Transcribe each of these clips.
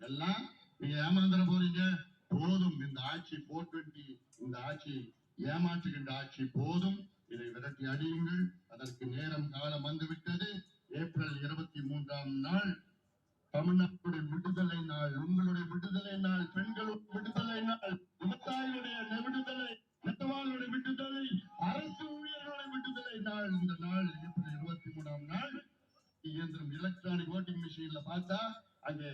எல்லாம் நீங்க ஏமாந்துட போறீங்க. போதும் இந்த ஆட்சி 420, இந்த ஆட்சி ஏமாற்றுகின்ற ஆட்சி போதும். இதை விரட்டி அடியுங்கள். அதற்கு நேரம் காலம் வந்துவிட்டது. ஏப்ரல் 23ஆம் நாள் தமிழ்நாட்டுடைய விடுதலை நாள், உங்களுடைய விடுதலை நாள், பெண்களுடைய விடுதலை நாள், விவசாயிகளுடைய விடுதலை, நெசவாளருடைய விடுதலை, அரசு ஊழியர்களுடைய விடுதலை நாள். இந்த நாள் ஏப்ரல் 23ஆம் நாள். இயந்திரம் எலக்ட்ரானிக் ஓட்டிங் மிஷின்ல பார்த்தா அங்கே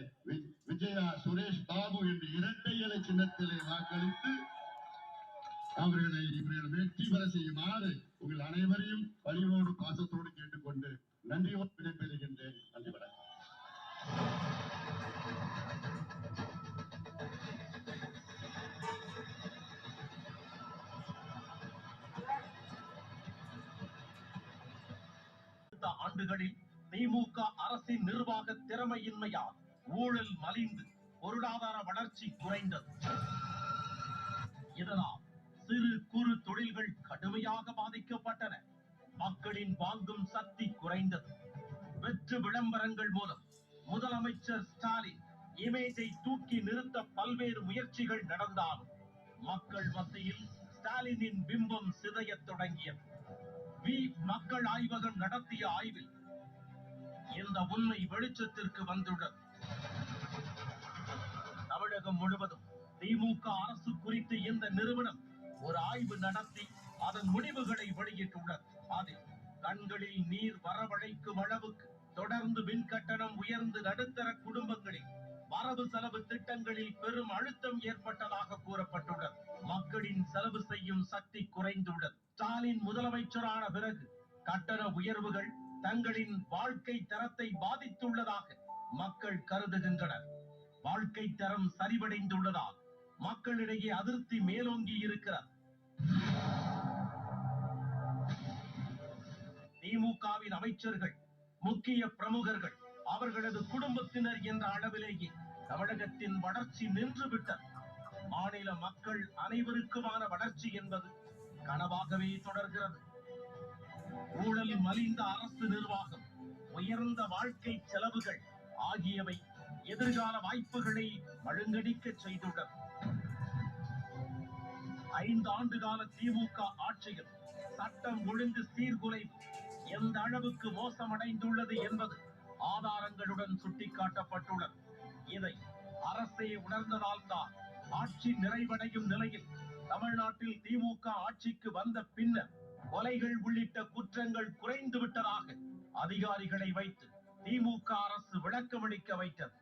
விஜயா சுரேஷ் பாபு என்று இரட்டை இலை சின்னத்திலே வாக்களித்து இவர்களை வெற்றி பெற செய்யுமாறு உங்கள் அனைவரையும் பணிவோடு பாசத்தோடு கேட்டுக்கொண்டு நன்றியோடு விடைபெறுகின்றேன். நன்றி வணக்கம். ஆண்டுகளில் திமுக அரசின் நிர்வாக திறமையின்மையால் ஊழல் மலிந்து பொருளாதார வளர்ச்சி குறைந்தது. இதனால் சிறு குறு தொழில்கள் கடுமையாக பாதிக்கப்பட்டன. மக்களின் வாங்கும் சக்தி குறைந்தது. வெற்று விளம்பரங்கள் மூலம் முதலமைச்சர் ஸ்டாலின் இமேஜை தூக்கி நிறுத்த பல்வேறு முயற்சிகள் நடந்தாலும் மக்கள் மத்தியில் ஸ்டாலினின் பிம்பம் சிதையத் தொடங்கியது. மக்கள் ஆய்வகம் நடத்திய ஆய்வில் இந்த உண்மை வெளிச்சத்திற்கு வந்துள்ளது. தமிழகம் முழுவதும் திமுக அரசு குறித்து இந்த நிறுவனம் ஒரு ஆய்வு நடத்தி அதன் முடிவுகளை வெளியிட்டுள்ளது. அதில் கண்களில் நீர் வரவழைக்கும் அளவுக்கு தொடர்ந்து மின் கட்டணம் உயர்ந்து நடுத்தர குடும்பங்களில் வரவு செலவு திட்டங்களில் பெரும் அழுத்தம் ஏற்பட்டதாக கூறப்பட்டுள்ளது. மக்களின் செலவு செய்யும் சக்தி குறைந்துள்ளது. ஸ்டாலின் முதலமைச்சரான பிறகு கட்டண உயர்வுகள் தங்களின் வாழ்க்கை தரத்தை பாதித்துள்ளதாக மக்கள் கருதுகின்றனர். வாழ்க்கை தரம் சரிவடைந்துள்ளதால் மக்களிடையே அதிருப்தி மேலோங்கி இருக்கிறது. திமுகவின் அமைச்சர்கள், முக்கிய பிரமுகர்கள், அவர்களது குடும்பத்தினர் என்ற அளவிலேயே தமிழகத்தின் வளர்ச்சி நின்றுவிட்டது. மாநில மக்கள் அனைவருக்குமான வளர்ச்சி என்பது கனவாகவே தொடர்கிறது. ஊழல் மலிந்த அரசு நிர்வாகம், உயர்ந்த வாழ்க்கை செலவுகள் ஆகியவை எதிர்கால வாய்ப்புகளை மழுங்கடிக்க செய்துள்ளது. 5 ஆண்டு கால திமுக ஆட்சியில் சட்டம் ஒழுங்கு சீர்குலைவு எந்த அளவுக்கு மோசமடைந்துள்ளது என்பது ஆதாரங்களுடன் சுட்டிக்காட்டப்பட்டுள்ளது. இதை அரசே உணர்ந்ததால் தான் ஆட்சி நிறைவடையும் நிலையில் தமிழ்நாட்டில் திமுக ஆட்சிக்கு வந்த பின்னர் கொலைகள் உள்ளிட்ட குற்றங்கள் குறைந்து விட்டதாக அதிகாரிகளை வைத்து திமுக அரசு விளக்கமளிக்க வைத்தது.